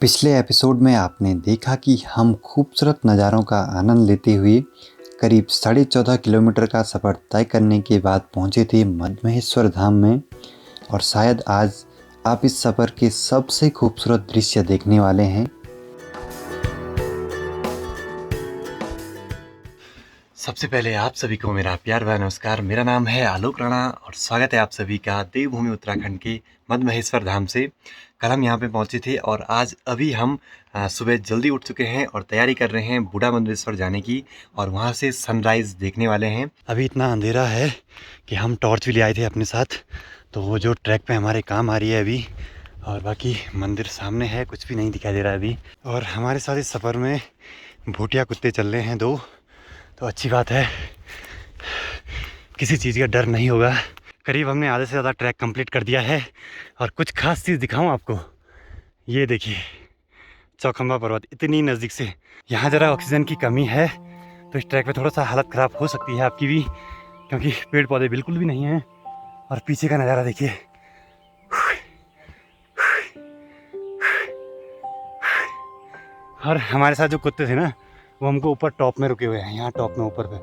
पिछले एपिसोड में आपने देखा कि हम खूबसूरत नज़ारों का आनंद लेते हुए करीब 14.5 किलोमीटर का सफ़र तय करने के बाद पहुंचे थे मद्महेश्वर धाम में। और शायद आज आप इस सफ़र के सबसे खूबसूरत दृश्य देखने वाले हैं। सबसे पहले आप सभी को मेरा प्यार भरा नमस्कार। मेरा नाम है आलोक राणा और स्वागत है आप सभी का देवभूमि उत्तराखंड के मद्महेश्वर धाम से। कल हम यहाँ पे पहुँचे थे और आज अभी हम सुबह जल्दी उठ चुके हैं और तैयारी कर रहे हैं बूढ़ा मद्महेश्वर जाने की और वहाँ से सनराइज़ देखने वाले हैं। अभी इतना अंधेरा है कि हम टॉर्च भी ले आए थे अपने साथ, तो वो जो ट्रैक पे हमारे काम आ रही है अभी। और बाकी मंदिर सामने है, कुछ भी नहीं दिखाई दे रहा है अभी। और हमारे साथ इस सफ़र में भूटिया कुत्ते चल रहे हैं 2, तो अच्छी बात है, किसी चीज़ का डर नहीं होगा। करीब हमने आधे से ज़्यादा ट्रैक कंप्लीट कर दिया है और कुछ खास चीज़ दिखाऊं आपको। ये देखिए चौखंबा पर्वत इतनी नज़दीक से। यहाँ ज़रा ऑक्सीजन की कमी है तो इस ट्रैक पे थोड़ा सा हालत ख़राब हो सकती है आपकी भी, क्योंकि पेड़ पौधे बिल्कुल भी नहीं हैं। और पीछे का नज़ारा देखिए, और हमारे साथ जो कुत्ते थे ना वो हमको ऊपर टॉप में रुके हुए हैं, यहाँ टॉप में ऊपर पे।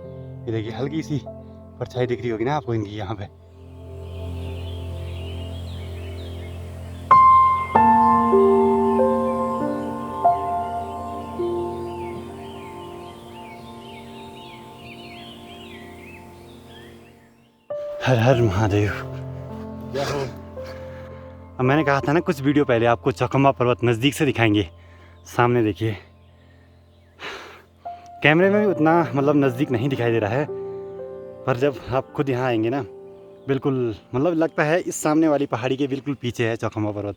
ये देखिए हल्की सी परछाई दिख रही होगी ना आपको इनकी यहाँ पे। हर हर महादेव। अब मैंने कहा था ना कुछ वीडियो पहले आपको चौखंबा पर्वत नज़दीक से दिखाएंगे। सामने देखिए, कैमरे में भी उतना मतलब नज़दीक नहीं दिखाई दे रहा है, पर जब आप खुद यहाँ आएंगे ना बिल्कुल मतलब लगता है इस सामने वाली पहाड़ी के बिल्कुल पीछे है चौखंबा पर्वत।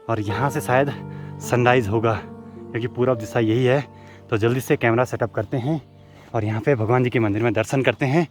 और यहाँ से शायद सनराइज़ होगा क्योंकि पूरब दिशा यही है। तो जल्दी से कैमरा सेटअप करते हैं और यहाँ पे भगवान जी के मंदिर में दर्शन करते हैं।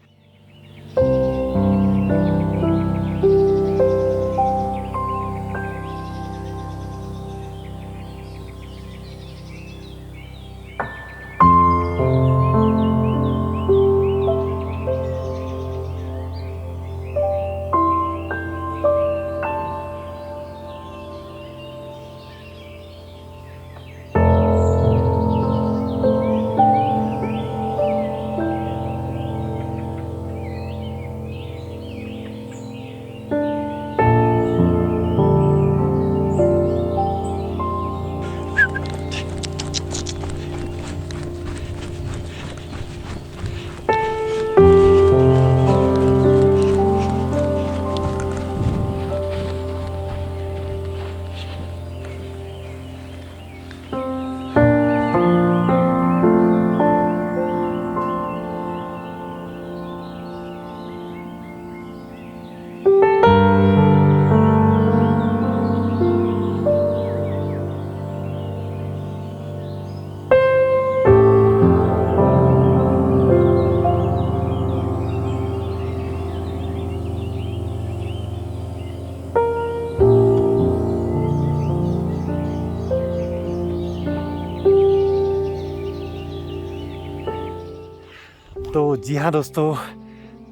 तो जी हाँ दोस्तों,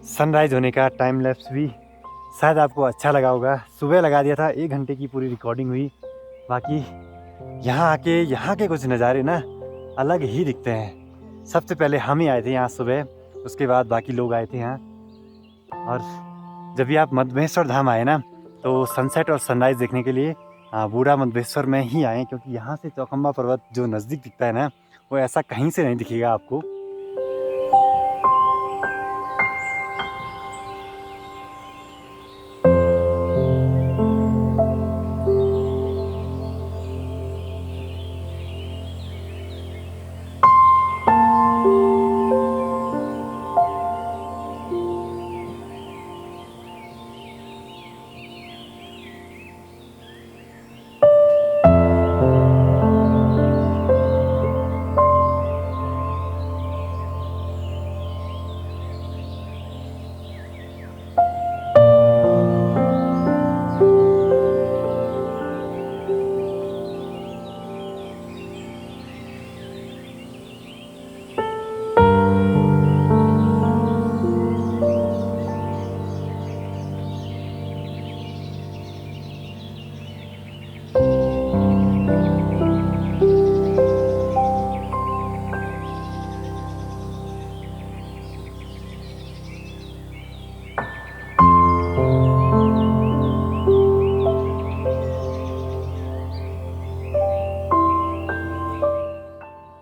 सनराइज़ होने का टाइम लैप्स भी शायद आपको अच्छा लगा होगा। सुबह लगा दिया था, 1 घंटे की पूरी रिकॉर्डिंग हुई। बाकी यहाँ आके यहाँ के कुछ नज़ारे ना अलग ही दिखते हैं। सबसे पहले हम ही आए थे यहाँ सुबह, उसके बाद बाकी लोग आए थे यहाँ। और जब भी आप मद्महेश्वर धाम आए ना तो सनसेट और सनराइज़ देखने के लिए बूढ़ा मद्महेश्वर में ही आएँ, क्योंकि यहाँ से चौखंबा पर्वत जो नज़दीक दिखता है ना वो ऐसा कहीं से नहीं दिखेगा आपको।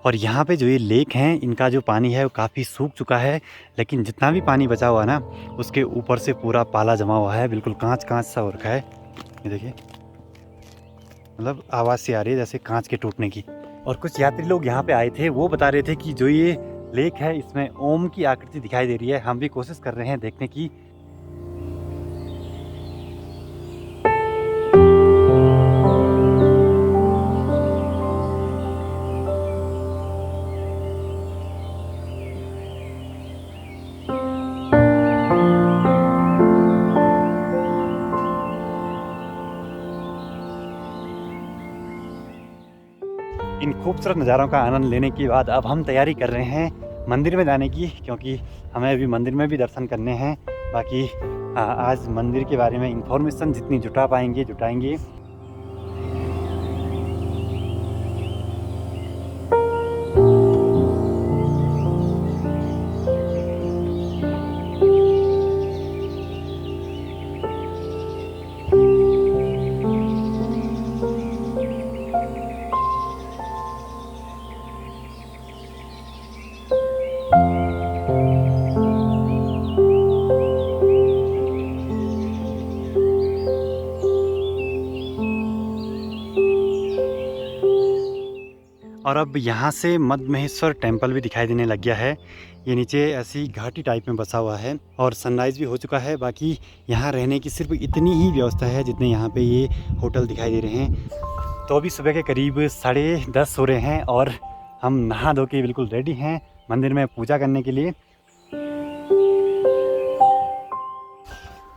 और यहाँ पे जो ये लेक हैं इनका जो पानी है वो काफ़ी सूख चुका है, लेकिन जितना भी पानी बचा हुआ है ना उसके ऊपर से पूरा पाला जमा हुआ है, बिल्कुल कांच कांच सा हो रखा है। ये देखिए, मतलब आवाज़ सी आ रही है जैसे कांच के टूटने की। और कुछ यात्री लोग यहाँ पे आए थे, वो बता रहे थे कि जो ये लेक है इसमें ओम की आकृति दिखाई दे रही है। हम भी कोशिश कर रहे हैं देखने की। इन खूबसूरत नज़ारों का आनंद लेने के बाद अब हम तैयारी कर रहे हैं मंदिर में जाने की, क्योंकि हमें अभी मंदिर में भी दर्शन करने हैं। बाकी आज मंदिर के बारे में इंफॉर्मेशन जितनी जुटा पाएंगे जुटाएंगे। और अब यहाँ से मद्महेश्वर टेम्पल भी दिखाई देने लग गया है। ये नीचे ऐसी घाटी टाइप में बसा हुआ है और सनराइज़ भी हो चुका है। बाकी यहाँ रहने की सिर्फ इतनी ही व्यवस्था है जितने यहाँ पे ये होटल दिखाई दे रहे हैं। तो अभी सुबह के करीब 10:30 हो रहे हैं और हम नहा धो के बिल्कुल रेडी हैं मंदिर में पूजा करने के लिए।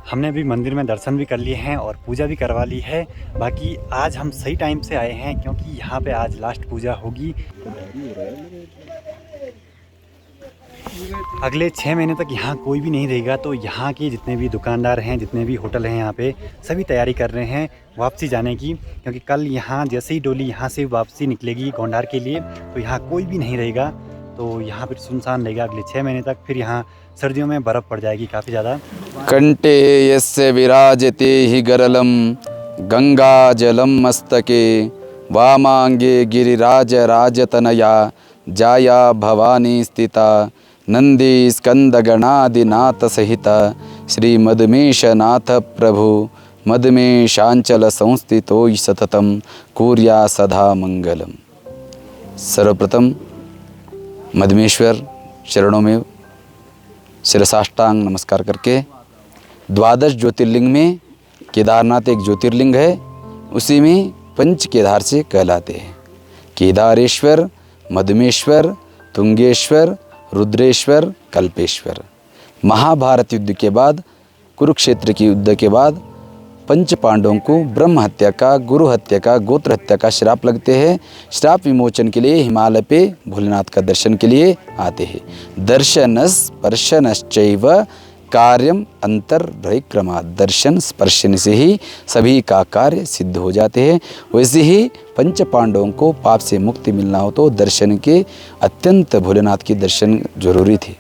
हमने अभी मंदिर में दर्शन भी कर लिए हैं और पूजा भी करवा ली है। बाकी आज हम सही टाइम से आए हैं क्योंकि यहाँ पे आज लास्ट पूजा होगी। अगले 6 महीने तक यहाँ कोई भी नहीं रहेगा, तो यहाँ के जितने भी दुकानदार हैं, जितने भी होटल हैं यहाँ पे, सभी तैयारी कर रहे हैं वापसी जाने की, क्योंकि कल यहाँ जैसे ही डोली यहाँ से वापसी निकलेगी गोंडार के लिए तो यहाँ कोई भी नहीं रहेगा। तो यहाँ पर सुनसान रहेगा अगले 6 महीने तक। फिर यहाँ सर्दियों में बर्फ़ पड़ जाएगी काफ़ी ज़्यादा। कंठे यस्य विराजते हि गरलं गंगा जलम मस्तके वामांगे गिरिराज राजतनया जाया भवानी स्थिता नंदी स्कंद गणादिनाथ सहिता श्री मदमेशनाथ प्रभु मदमेशांचल संस्थितो सततम कुर्या सदा मंगलम। सर्वप्रथम मदमेश्वर चरणों में शिरसाष्टांग नमस्कार करके, 12 ज्योतिर्लिंग में केदारनाथ एक ज्योतिर्लिंग है, उसी में पंच केदार से कहलाते हैं। केदारेश्वर, मदमेश्वर, तुंगेश्वर, रुद्रेश्वर, कल्पेश्वर। महाभारत युद्ध के बाद, कुरुक्षेत्र की युद्ध के बाद पंच पांडवों को ब्रह्म हत्या का, गुरु हत्या का, गोत्र हत्या का श्राप लगते हैं। श्राप विमोचन के लिए हिमालय पे भोलेनाथ का दर्शन के लिए आते हैं। दर्शनस स्पर्शनश्चैव कार्यम अंतर्भयक्रमात्। दर्शन स्पर्शन से ही सभी का कार्य सिद्ध हो जाते हैं। वैसे ही पंच पांडवों को पाप से मुक्ति मिलना हो तो दर्शन के अत्यंत भोलेनाथ की दर्शन जरूरी थे।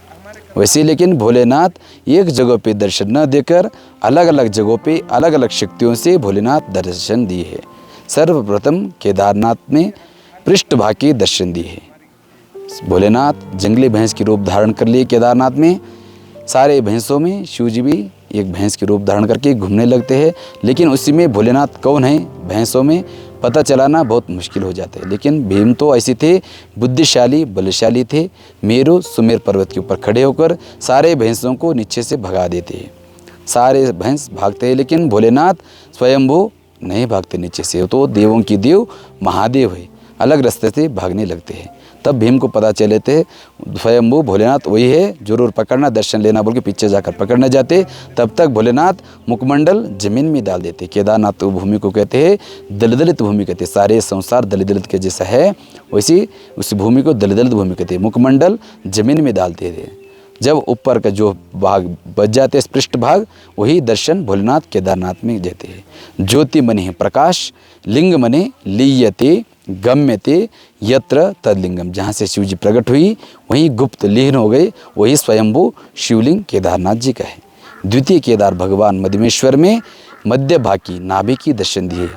वैसे लेकिन भोलेनाथ एक जगह पे दर्शन न देकर अलग अलग जगहों पे अलग अलग शक्तियों से भोलेनाथ दर्शन दिए हैं। सर्वप्रथम केदारनाथ में पृष्ठभाग के दर्शन दिए हैं। भोलेनाथ जंगली भैंस की रूप धारण कर लिए केदारनाथ में। सारे भैंसों में शिवजी भी एक भैंस की रूप धारण करके घूमने लगते हैं, लेकिन उसी में भोलेनाथ कौन है भैंसों में पता चलाना बहुत मुश्किल हो जाता है। लेकिन भीम तो ऐसे थे, बुद्धिशाली बलशाली थे। मेरु सुमेर पर्वत के ऊपर खड़े होकर सारे भैंसों को नीचे से भगा देते हैं। सारे भैंस भागते हैं, लेकिन भोलेनाथ स्वयंभू नहीं भागते नीचे से, तो देवों की देव महादेव है, अलग रास्ते से भागने लगते हैं। तब भीम को पता चले थे स्वयंभू भोलेनाथ वही है, जरूर पकड़ना, दर्शन लेना बोल के पीछे जाकर पकड़ने जाते। तब तक भोलेनाथ मुखमंडल जमीन में डाल देते। केदारनाथ भूमि को कहते हैं दलदलित भूमि कहते हैं। सारे संसार दलदलित के जैसा है, वैसी उस भूमि को दलदलित भूमि कहते हैं। मुखमंडल जमीन में डालते थे। जब ऊपर का जो भाग बच जाते हैं, पृष्ठ भाग, वही दर्शन भोलेनाथ केदारनाथ में देते हैं। ज्योति मनि प्रकाश, लिंग मनि लीयते गम्यते यत्र तदलिंगम। जहाँ से शिव जी प्रकट हुई वहीं गुप्त लीन हो गए, वही स्वयंभू शिवलिंग केदारनाथ जी का है। द्वितीय केदार भगवान मदमेश्वर में मध्य भाग की नाभि की दर्शन दिए।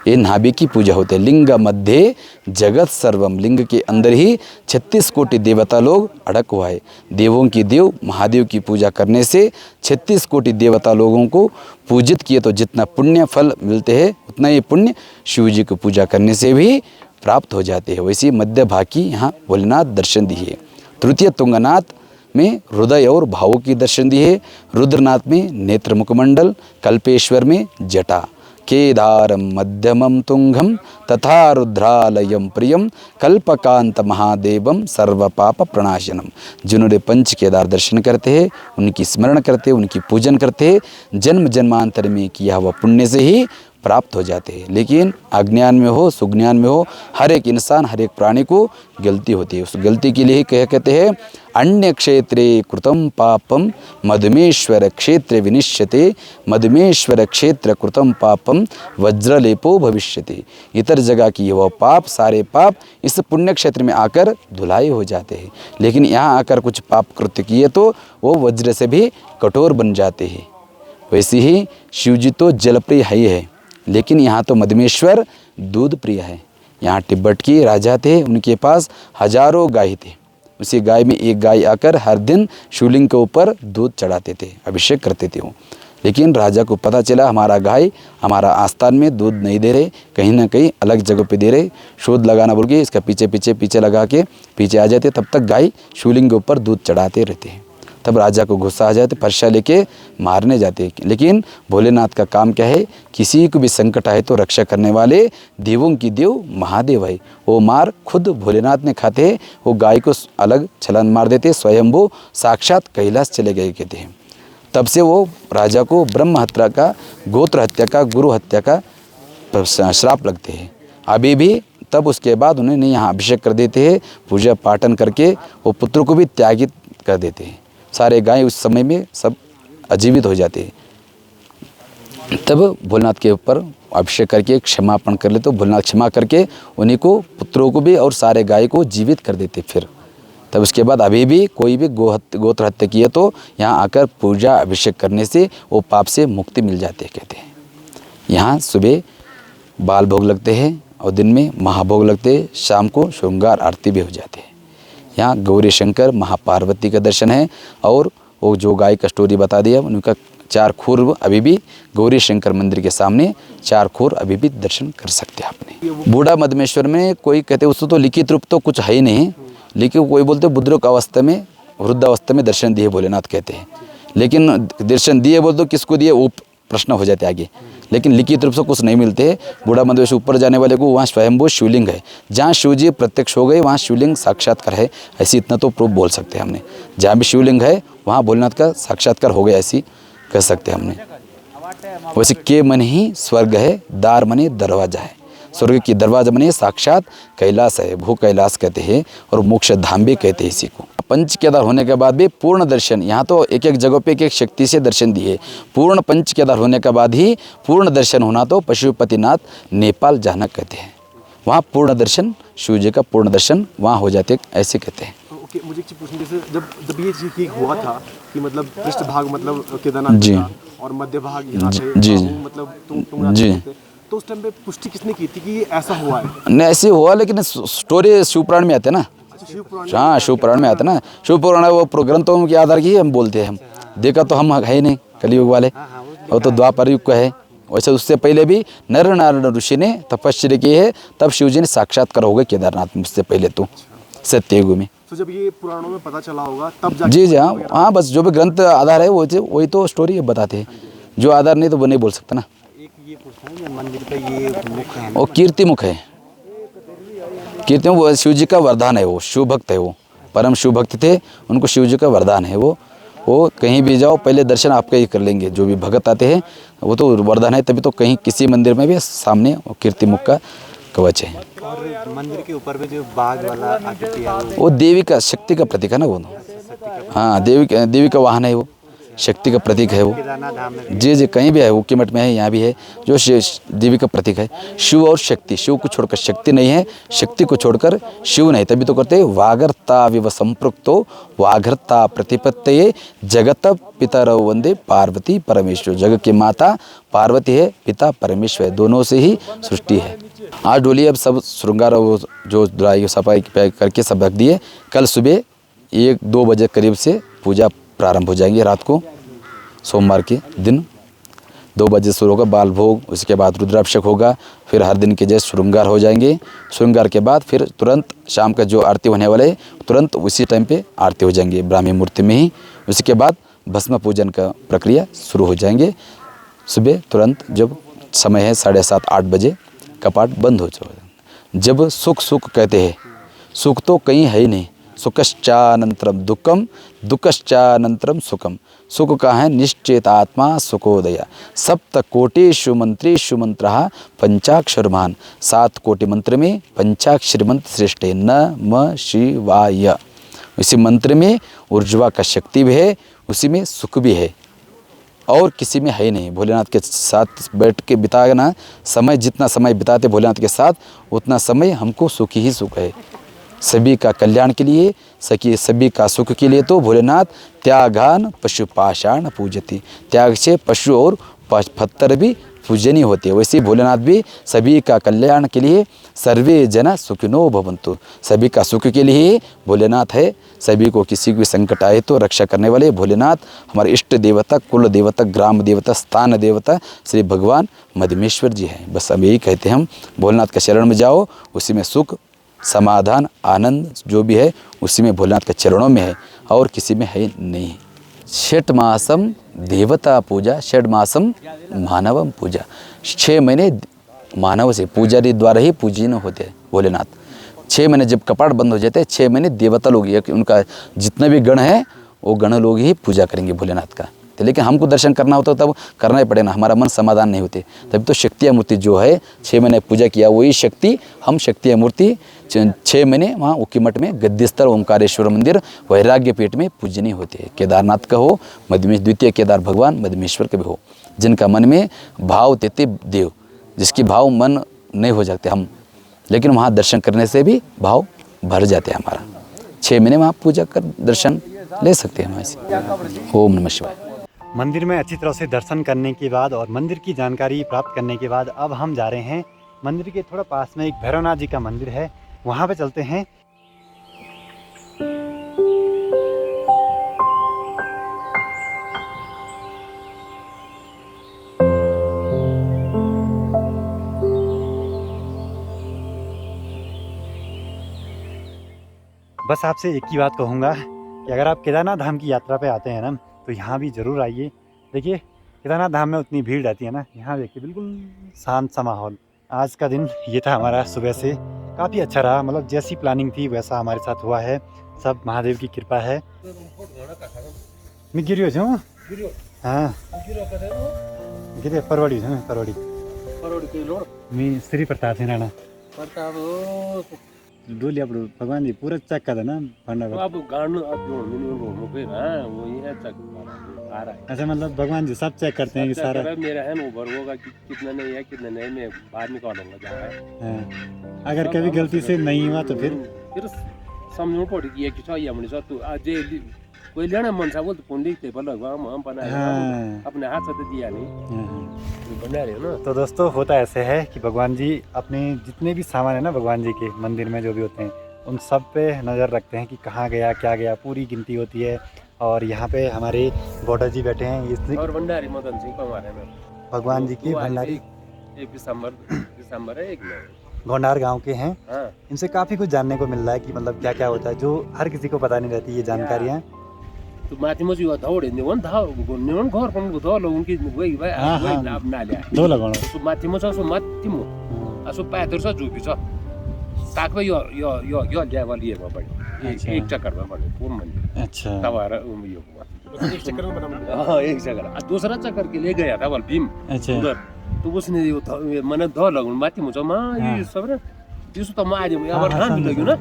ये नाभि की पूजा होती है। लिंग मध्य जगत सर्वम, लिंग के अंदर ही 36 कोटि देवता लोग अड़क हुआ है। देवों की देव महादेव की पूजा करने से 36 कोटि देवता लोगों को पूजित किए तो जितना पुण्य फल मिलते हैं उतना ही पुण्य शिव जी की पूजा करने से भी प्राप्त हो जाते हैं। वैसे मध्य भाग की यहाँ भोलेनाथ दर्शन दिए। तृतीय तुंगनाथ में हृदय और भावों की दर्शन दिए। रुद्रनाथ में नेत्र मुखमंडल, कल्पेश्वर में जटा, केदारम मध्यमम तुंगम तथा रुद्रालयम प्रियम कल्पकांत महादेवम सर्व पाप प्रणाशनम। जिन्होंने पंच केदार दर्शन करते हैं, उनकी स्मरण करते हैं, उनकी पूजन करते हैं, जन्म जन्मांतर में किया हुआ पुण्य से ही प्राप्त हो जाते हैं। लेकिन अज्ञान में हो सुज्ञान में हो, हर एक इंसान हर एक प्राणी को गलती होती है। उस गलती के लिए कहते हैं अन्य क्षेत्रे कृतम पापम मधुमेश्वर क्षेत्र विनिश्यते, मधुमेश्वर क्षेत्र कृतम पापम वज्रलेपो भविष्यति। इतर जगह की वह पाप, सारे पाप इस पुण्य क्षेत्र में आकर धुलाई हो जाते हैं। लेकिन यहाँ आकर कुछ पाप कृत्य किए तो वो वज्र से भी कठोर बन जाते हैं। वैसे ही शिव जी तो जलप्रिय है, लेकिन यहाँ तो मधुमेश्वर दूध प्रिय है। यहाँ तिब्बत के राजा थे, उनके पास हजारों गाय थे। उसी गाय में एक गाय आकर हर दिन शिवलिंग के ऊपर दूध चढ़ाते थे, अभिषेक करते थे वो। लेकिन राजा को पता चला हमारा गाय हमारा आस्थान में दूध नहीं दे रहे, कहीं ना कहीं अलग जगह पे दे रहे। शोध लगाना बोल के इसका पीछे लगा के पीछे आ जाते, तब तक गाय शिवलिंग के ऊपर दूध चढ़ाते रहते हैं। तब राजा को गुस्सा आ जाते, परछा लेके मारने जाते। लेकिन भोलेनाथ का काम क्या है, किसी को भी संकट आए तो रक्षा करने वाले देवों की देव महादेव है। वो मार खुद भोलेनाथ ने खाते हैं, वो गाय को अलग छलांग मार देते, स्वयंभू साक्षात कैलाश चले गए कहते हैं। तब से वो राजा को ब्रह्म हत्या का, गोत्र हत्या का, गुरु हत्या का श्राप लगते हैं अभी भी। तब उसके बाद उन्हें यहाँ अभिषेक कर देते हैं, पूजा पाठन करके वो पुत्र को भी त्यागित कर देते हैं। सारे गाय उस समय में सब अजीवित हो जाते हैं। तब भोलेनाथ के ऊपर अभिषेक करके क्षमापण कर ले तो भोलेनाथ क्षमा करके उन्हीं को, पुत्रों को भी और सारे गाय को जीवित कर देते फिर। तब उसके बाद अभी भी कोई भी गोत्र हत्या किए तो यहाँ आकर पूजा अभिषेक करने से वो पाप से मुक्ति मिल जाते कहते हैं। यहाँ सुबह बाल भोग लगते हैं और दिन में महाभोग लगते हैं, शाम को श्रृंगार आरती भी हो जाते हैं। यहाँ गौरी शंकर महापार्वती का दर्शन है। और वो जो गाय का स्टोरी बता दिया, उनका 4 खूर अभी भी गौरी शंकर मंदिर के सामने 4 खूर अभी भी दर्शन कर सकते हैं आपने। बूढ़ा मधमेश्वर में कोई कहते उसको तो लिखित रूप तो कुछ है ही नहीं, लेकिन कोई बोलते बुद्रुक अवस्था में, वृद्ध अवस्था में दर्शन दिए भोलेनाथ कहते हैं। लेकिन दर्शन दिए बोल तो किसको दिए वो प्रश्न हो जाते आगे। लेकिन लिखित रूप से कुछ नहीं मिलते। बूढ़ा मधमेश्वर ऊपर जाने वाले को वहाँ स्वयंभू शिवलिंग है, जहाँ शिव जी प्रत्यक्ष हो गए वहाँ शिवलिंग साक्षात्कार है, ऐसी इतना तो प्रूफ बोल सकते हैं हमने। जहाँ भी शिवलिंग है वहाँ भोलेनाथ का साक्षात्कार हो गया, ऐसी कह सकते हैं हमने। वैसे के मन ही स्वर्ग है, दार मने दरवाजा है। स्वर्ग की दरवाजा मने साक्षात कैलाश है, भू कैलाश कहते हैं और मोक्ष धाम भी कहते हैं इसी को। पंच केदार होने के बाद भी पूर्ण दर्शन, यहाँ तो एक एक जगह पे एक एक शक्ति से दर्शन दिए। पूर्ण पंच केदार होने के बाद ही पूर्ण दर्शन होना तो पशुपतिनाथ नेपाल जाना कहते हैं। वहाँ पूर्ण दर्शन, शिव जी का पूर्ण दर्शन वहाँ हो जाते, ऐसे कहते हैं। ओके, मुझे एक चीज़ पूछनी, जैसे जब ये चीज़ ठीक हुआ था कि मतलब पृष्ठ भाग मतलब केदारनाथ जी और मध्य भाग यहाँ जी पे जी मतलब तुम जी, तो उस टाइम पे पुष्टि किसने की थी कि ये ऐसा हुआ है? नहीं ऐसे हुआ, लेकिन स्टोरी शिवपुराण में आते ना। शिव पुराण हाँ शिवपुराण में आता ना। शिवपुराण वो ग्रंथों के आधार की हम बोलते हैं। हम देखा तो हम है ही नहीं कलयुग वाले, वो तो द्वापर युग का है। वैसे उससे पहले भी नर नारायण ऋषि ने तपस्या की है, तब शिव जी ने साक्षात्कार हो गए केदारनाथ में, उससे पहले तो सत्ययुग में। तो जब ये पुराणों में पता चला होगा तब जाके जी जी हाँ बस जो भी ग्रंथ आधार है वही तो स्टोरी बताते हैं। जो आधार नहीं तो वो नहीं बोल सकता ना। एक ये पूछना है, मंदिर पे ये मुख है, वो कीर्ति मुख है। कीर्ति वो शिव जी का वरदान है, वो शिव भक्त है, वो परम शिव भक्त थे, उनको शिव जी का वरदान है। वो कहीं भी जाओ पहले दर्शन आपका ही कर लेंगे। जो भी भगत आते हैं वो तो वरदान है, तभी तो कहीं किसी मंदिर में भी सामने वो कीर्ति मुख का कवच है। और मंदिर के ऊपर भी जो बाघ वाला आकृति है वो देवी का शक्ति का प्रतीक है ना वो। हाँ देवी का वाहन है वो। शक्ति का प्रतीक है वो। केदारनाथ धाम में जी कहीं भी है, वो कीमत में है, यहाँ भी है, जो देवी का प्रतीक है। शिव और शक्ति, शिव को छोड़कर शक्ति नहीं है, शक्ति को छोड़कर शिव नहीं, तभी तो करते हैं वागर्ता विव संपृक्तो वाघर्ता प्रतिपत्तये जगत पितरौ वंदे पार्वती परमेश्वर। जगत की माता पार्वती है, पिता परमेश्वर है, दोनों से ही सृष्टि है। आज डोली अब सब श्रृंगार जो धुलाई सफाई करके सब रख दिए। कल सुबह 1-2 बजे करीब से पूजा प्रारंभ हो जाएंगे। रात को सोमवार के दिन 2 बजे शुरू होगा बाल भोग, उसके बाद रुद्राभिषेक होगा, फिर हर दिन के जैसे श्रृंगार हो जाएंगे। श्रृंगार के बाद फिर तुरंत शाम का जो आरती होने वाला है, तुरंत उसी टाइम पे आरती हो जाएंगे ब्राह्मी मूर्ति में ही। उसके बाद भस्म पूजन का प्रक्रिया शुरू हो जाएंगे। सुबह तुरंत जब समय है 7:30-8 बजे कपाट बंद हो जाएगा। जब सुख सुख कहते हैं, सुख तो कहीं है ही नहीं। सुखश्चानंतरम दुखम दुखश्चानंतरम सुखम। सुख का है निश्चेत आत्मा सुखोदया। सप्त कोटिषु मंत्रेषु मंत्रः पंचाक्षरमान। 7 कोटि मंत्र में पंचाक्षर मंत्र श्रेष्ठ है, नमः शिवाय। इसी मंत्र में ऊर्जा का शक्ति भी है, उसी में सुख भी है, और किसी में है ही नहीं। भोलेनाथ के साथ बैठ के बिताना समय, जितना समय बिताते भोलेनाथ के साथ, उतना समय हमको सुख ही सुख है। सभी का कल्याण के लिए, सभी का सुख के लिए तो भोलेनाथ त्यागान पशु पाषाण पूजति। त्याग से पशु और पत्थर भी पूजनीय होते हैं। वैसे ही भोलेनाथ भी सभी का कल्याण के लिए, सर्वे जना सुखिनो भवन्तु, सभी का सुख के लिए भोलेनाथ है। सभी को किसी को संकट आए तो रक्षा करने वाले भोलेनाथ हमारे इष्ट देवता, कुल देवता, ग्राम देवता, स्थान देवता श्री भगवान मधमेश्वर जी हैं। बस हम यही कहते हैं, हम भोलेनाथ के शरण में जाओ, उसी में सुख, समाधान, आनंद जो भी है उसी में भोलेनाथ के चरणों में है, और किसी में है नहीं। षट मासम देवता पूजा, षट मासम मानवम पूजा। 6 महीने मानव से पुजारी द्वारा ही पूजन होते हैं भोलेनाथ। 6 महीने जब कपाट बंद हो जाते हैं, 6 महीने देवता लोग, उनका जितना भी गण है वो गण लोग ही पूजा करेंगे भोलेनाथ का। तो लेकिन हमको दर्शन करना होता तब करना ही पड़े ना, हमारा मन समाधान नहीं होते। तभी तो शक्तिया मूर्ति जो है 6 महीने पूजा किया, वही शक्ति हम शक्तिया मूर्ति 6 महीने वहाँ उकीमठ में गद्दीस्थल ओंकारेश्वर मंदिर वैराग्य पीठ में पूजनीय होते हैं। केदारनाथ का हो, मधमेश द्वितीय केदार भगवान मधमेश्वर के भी हो, जिनका मन में भाव देते देव, जिसकी भाव मन नहीं हो जाते हम, लेकिन वहाँ दर्शन करने से भी भाव भर जाते हैं हमारा। 6 महीने वहाँ पूजा कर दर्शन ले सकते हैं हम ऐसे। ओम नमः शिवाय। मंदिर में अच्छी तरह से दर्शन करने के बाद और मंदिर की जानकारी प्राप्त करने के बाद अब हम जा रहे हैं मंदिर के थोड़ा पास में एक भैरवनाथ जी का मंदिर है, वहाँ पे चलते हैं। बस आपसे एक ही बात कहूँगा कि अगर आप केदारनाथ धाम की यात्रा पे आते हैं ना, तो यहाँ भी ज़रूर आइए। देखिए केदारनाथ धाम में उतनी भीड़ रहती है ना, यहाँ देखिए बिल्कुल शांत सा माहौल। आज का दिन ये था हमारा, सुबह से काफ़ी अच्छा रहा, मतलब जैसी प्लानिंग थी वैसा हमारे साथ हुआ है। सब महादेव की कृपा है। मैं गिरियो छूँ, हाँ गिरे परवड़ी छूँ, परवड़ी मैं श्री प्रताप सिंह राणा डोली आप भगवान जी पूरा चेक कर देना फंडा अब गाड़ू अब जो मिनिमम पे ना वो ये है चेक आ रहा है। अच्छा, मतलब भगवान जी सब चेक करते हैं कि सारा मेरा है ना भर होगा कि कितना नहीं है कितना नहीं, मैं बाहर निकालूंगा जा रहा है। अगर कभी गलती से नहीं हुआ तो फिर समझना पड़ेगा कि एक या मुझे सब तो आज कोई लेना मन सा बोल तो कौन लिखते पर लगवा हम बनाया अपने हाथ से तो दिया नहीं बना रहे हो ना। तो दोस्तों होता ऐसे है कि भगवान जी अपने जितने भी सामान है ना भगवान जी के मंदिर में जो भी होते हैं उन सब पे नज़र रखते हैं कि कहाँ गया क्या गया, पूरी गिनती होती है। और यहाँ पे हमारे गौड़ा जी बैठे हैं, इसलिए और भंडारी मदन सिंह को हमारे में भगवान जी की भंडारी 1 दिसंबर है 1 मई गोंडार गांव के हैं। हाँ इनसे काफ़ी कुछ जानने को मिल रहा है कि मतलब क्या क्या होता है, जो हर किसी को पता नहीं रहती ये जानकारियाँ। तो माथि मजी दौड़े निवन था निवन घर पण दो लोगों की वही भाई अब ना लिया दो लगाउनु सो माथि म छ सो माथि म सो पाथर छ झुपी छ ताकबे यो लेभल ये पनि एक चक्करमा पनि कोम भन्ने। अच्छा तबार यो एक चक्कर में बना हां एक चक्कर दूसरा चक्कर के लिए गया था बल भीम। अच्छा उधर तो उसने यो मैंने दो लगाउनु माथि म छ मा यो सब न त्यसो त म आदि अब ठान लाग्यो न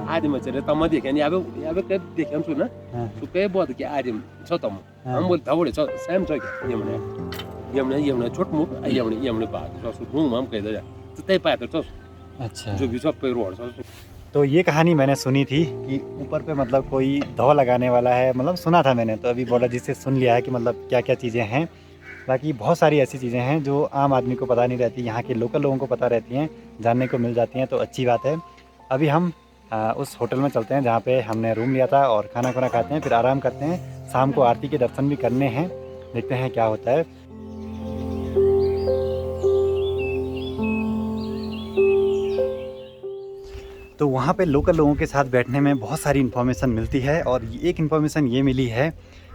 आदि म चाहिँ त म देखे नि अब के देख्याम छु न सुकै बद के आदि छ त म हम बोल थावड़े सैम छ यमने छोट मुख यमने बात सो रूम हम कह दे तो तय पाए तो अच्छा। जो भी सब पे रोड सो तो ये कहानी मैंने सुनी थी कि ऊपर पे मतलब कोई दवा लगाने वाला है, मतलब सुना था मैंने, तो अभी बोला जिससे सुन लिया है कि मतलब क्या क्या चीज़ें हैं। बाकी बहुत सारी ऐसी चीज़ें हैं जो आम आदमी को पता नहीं रहती, यहाँ के लोकल लोगों को पता रहती हैं, जानने को मिल जाती हैं, तो अच्छी बात है। अभी हम उस होटल में चलते हैं जहाँ पे हमने रूम लिया था और खाना खुना खाते हैं, फिर आराम करते हैं। शाम को आरती के दर्शन भी करने हैं, देखते हैं क्या होता है। तो वहाँ पे लोकल लोगों के साथ बैठने में बहुत सारी इन्फॉर्मेशन मिलती है, और एक इन्फॉर्मेशन ये मिली है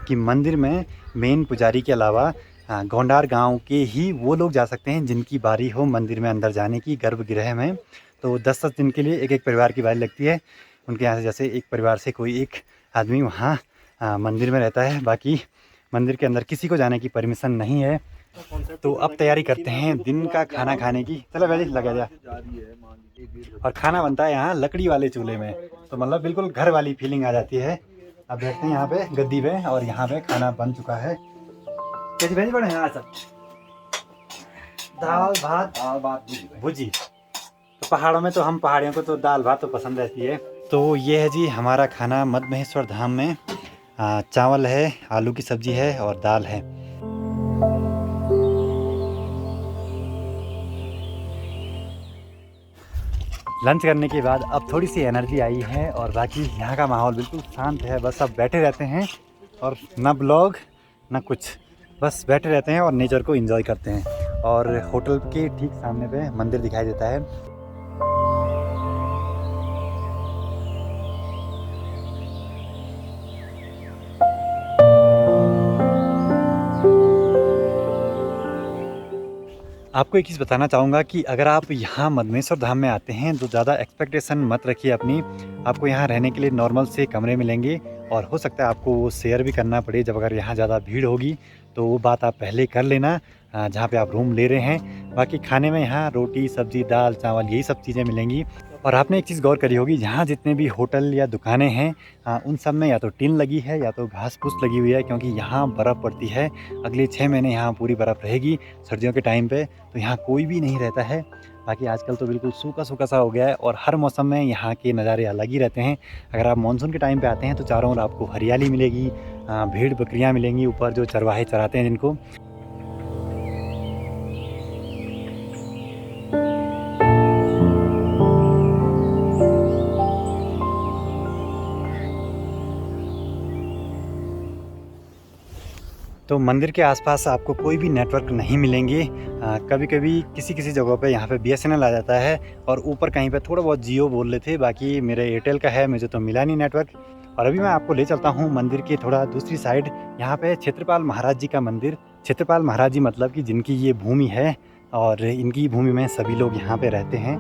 कि मंदिर में मेन पुजारी के अलावा गोंडार गांव के ही वो लोग जा सकते हैं जिनकी बारी हो मंदिर में अंदर जाने की, गर्भगृह में। तो 10-10 दिन के लिए एक एक परिवार की बारी लगती है उनके यहाँ से। जैसे एक परिवार से कोई एक आदमी वहाँ मंदिर में रहता है, बाकी मंदिर के अंदर किसी को जाने की परमिशन नहीं है। तो अब तैयारी करते हैं दिन का खाना खाने की। चलो भाई लगा जा। और खाना बनता है यहाँ लकड़ी वाले चूल्हे में, तो मतलब बिल्कुल घर वाली फीलिंग आ जाती है। अब बैठते हैं यहाँ पे गद्दी पे, और यहाँ पे खाना बन चुका है। कैसी भेज पड़े यहाँ सब? दाल भात भुजी। तो पहाड़ों में तो हम पहाड़ियों को तो दाल भात तो पसंद रहती है। तो ये है जी हमारा खाना मध्य महेश्वर धाम में। चावल है, आलू की सब्जी है और दाल है। लंच करने के बाद अब थोड़ी सी एनर्जी आई है, और बाकी यहाँ का माहौल बिल्कुल शांत है। बस अब बैठे रहते हैं और ना ब्लॉग ना कुछ, बस बैठे रहते हैं और नेचर को एंजॉय करते हैं। और होटल के ठीक सामने पे मंदिर दिखाई देता है। आपको एक चीज़ बताना चाहूँगा कि अगर आप यहाँ मधमेश्वर धाम में आते हैं तो ज़्यादा एक्सपेक्टेशन मत रखिए अपनी। आपको यहाँ रहने के लिए नॉर्मल से कमरे मिलेंगे, और हो सकता है आपको वो शेयर भी करना पड़े जब अगर यहाँ ज़्यादा भीड़ होगी, तो वो बात आप पहले कर लेना जहाँ पे आप रूम ले रहे हैं। बाकी खाने में यहाँ रोटी सब्ज़ी दाल चावल यही सब चीज़ें मिलेंगी। और आपने एक चीज़ गौर करी होगी, यहाँ जितने भी होटल या दुकानें हैं उन सब में या तो टीन लगी है या तो घास फूस लगी हुई है, क्योंकि यहाँ बर्फ़ पड़ती है। अगले 6 महीने यहाँ पूरी बर्फ़ रहेगी सर्दियों के टाइम पे, तो यहाँ कोई भी नहीं रहता है। बाकी आजकल तो बिल्कुल सूखा सूखा सा हो गया है, और हर मौसम में यहाँ के नज़ारे अलग ही रहते हैं। अगर आप मानसून के टाइम पे आते हैं तो चारों ओर आपको हरियाली मिलेगी, भेड़ बकरियाँ मिलेंगी ऊपर जो चरवाहे चराते हैं जिनको। तो मंदिर के आसपास आपको कोई भी नेटवर्क नहीं मिलेंगे। कभी कभी किसी किसी जगहों पे यहाँ पे BSNL आ जाता है, और ऊपर कहीं पे थोड़ा बहुत जियो बोल रहे थे, बाकी मेरे एयरटेल का है, मुझे तो मिला नहीं नेटवर्क। और अभी मैं आपको ले चलता हूँ मंदिर के थोड़ा दूसरी साइड। यहाँ पे क्षेत्रपाल महाराज जी का मंदिर। क्षेत्रपाल महाराज जी मतलब कि जिनकी ये भूमि है, और इनकी भूमि में सभी लोग यहाँ पे रहते हैं।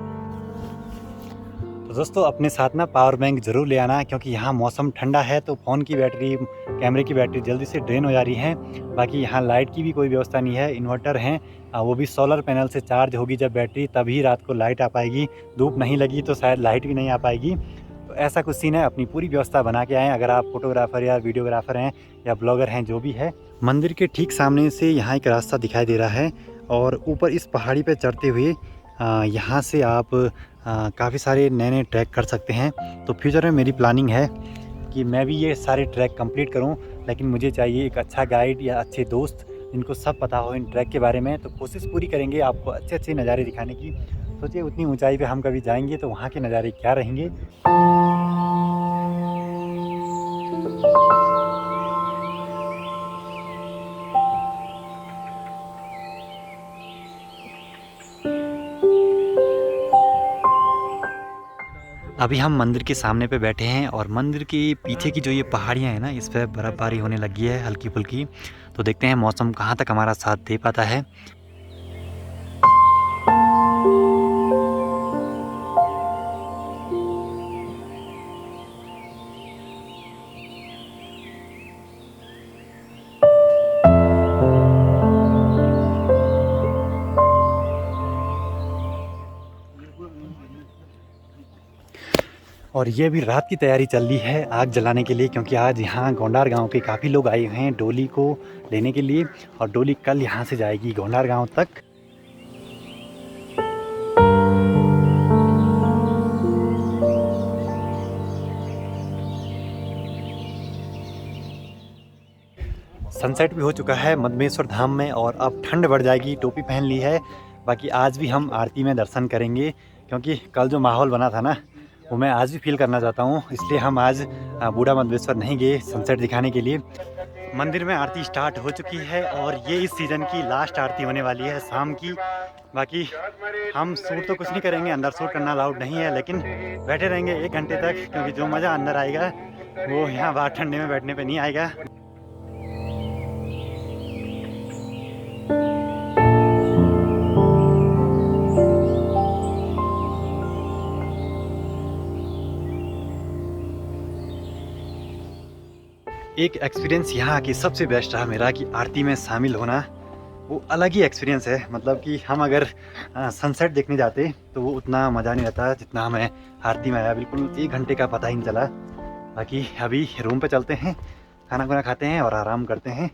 तो दोस्तों अपने साथ ना पावर बैंक ज़रूर ले आना, क्योंकि यहाँ मौसम ठंडा है तो फ़ोन की बैटरी कैमरे की बैटरी जल्दी से ड्रेन हो जा रही है। बाकी यहाँ लाइट की भी कोई व्यवस्था नहीं है, इन्वर्टर हैं, वो भी सोलर पैनल से चार्ज होगी जब बैटरी, तभी रात को लाइट आ पाएगी। धूप नहीं लगी तो शायद लाइट भी नहीं आ पाएगी। तो ऐसा कुछ सीन है, अपनी पूरी व्यवस्था बना के आएँ अगर आप फोटोग्राफ़र या वीडियोग्राफ़र हैं या ब्लॉगर हैं जो भी है। मंदिर के ठीक सामने से यहाँ एक रास्ता दिखाई दे रहा है, और ऊपर इस पहाड़ी पर चढ़ते हुए यहाँ से आप काफ़ी सारे नए नए ट्रैक कर सकते हैं। तो फ्यूचर में मेरी प्लानिंग है कि मैं भी ये सारे ट्रैक कंप्लीट करूं, लेकिन मुझे चाहिए एक अच्छा गाइड या अच्छे दोस्त जिनको सब पता हो इन ट्रैक के बारे में। तो कोशिश पूरी करेंगे आपको अच्छे अच्छे नज़ारे दिखाने की। सोचिए उतनी ऊंचाई पे हम कभी जाएंगे तो वहाँ के नज़ारे क्या रहेंगे। अभी हम मंदिर के सामने पे बैठे हैं, और मंदिर के पीछे की जो ये पहाड़ियाँ हैं ना, इस पर बर्फ़बारी होने लगी है हल्की फुल्की। तो देखते हैं मौसम कहाँ तक हमारा साथ दे पाता है। और ये भी रात की तैयारी चल रही है आग जलाने के लिए, क्योंकि आज यहाँ गोंडार गांव के काफ़ी लोग आए हुए हैं डोली को लेने के लिए, और डोली कल यहाँ से जाएगी गोंडार गांव तक। सनसेट भी हो चुका है मधमेश्वर धाम में और अब ठंड बढ़ जाएगी। टोपी पहन ली है। बाकी आज भी हम आरती में दर्शन करेंगे, क्योंकि कल जो माहौल बना था ना वो मैं आज भी फील करना चाहता हूँ, इसलिए हम आज बूढ़ा मधमेश्वर नहीं गए सनसेट दिखाने के लिए। मंदिर में आरती स्टार्ट हो चुकी है और ये इस सीज़न की लास्ट आरती होने वाली है शाम की। बाकी हम शूट तो कुछ नहीं करेंगे, अंदर शूट करना अलाउड नहीं है, लेकिन बैठे रहेंगे 1 घंटे तक, क्योंकि जो मज़ा अंदर आएगा वो यहाँ बाहर ठंडे में बैठने पे नहीं आएगा। एक एक्सपीरियंस यहाँ की सबसे बेस्ट रहा मेरा कि आरती में शामिल होना वो अलग ही एक्सपीरियंस है। मतलब कि हम अगर सनसेट देखने जाते तो वो उतना मज़ा नहीं आता जितना हमें आरती में आया। बिल्कुल 1 घंटे का पता ही नहीं चला। बाकी अभी रूम पे चलते हैं, खाना खुना खाते हैं और आराम करते हैं।